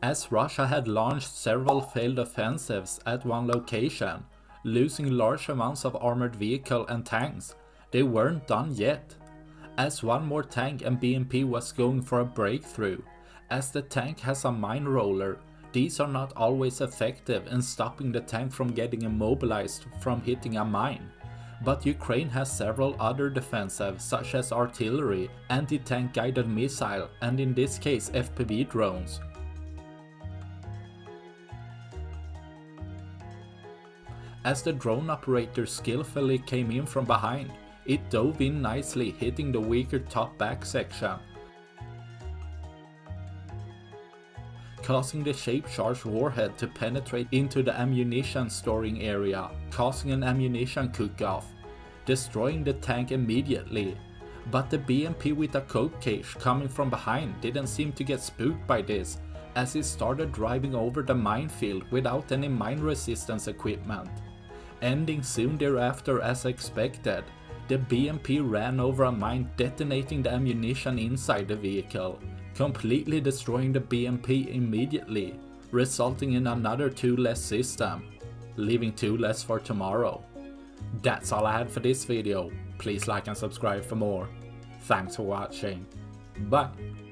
As Russia had launched several failed offensives at one location, losing large amounts of armored vehicle and tanks, they weren't done yet. As one more tank and BMP was going for a breakthrough. As the tank has a mine roller, these are not always effective in stopping the tank from getting immobilized from hitting a mine. But Ukraine has several other defensives such as artillery, anti-tank guided missile and in this case FPV drones. As the drone operator skillfully came in from behind, it dove in nicely, hitting the weaker top back section, causing the shape-charged warhead to penetrate into the ammunition storing area, causing an ammunition cook-off, destroying the tank immediately. But the BMP with a coke cage coming from behind didn't seem to get spooked by this, as it started driving over the minefield without any mine resistance equipment. Ending soon thereafter as expected, the BMP ran over a mine, detonating the ammunition inside the vehicle, completely destroying the BMP immediately, resulting in another 2 less system, leaving 2 less for tomorrow. That's all I had for this video. Please like and subscribe for more. Thanks for watching. Bye.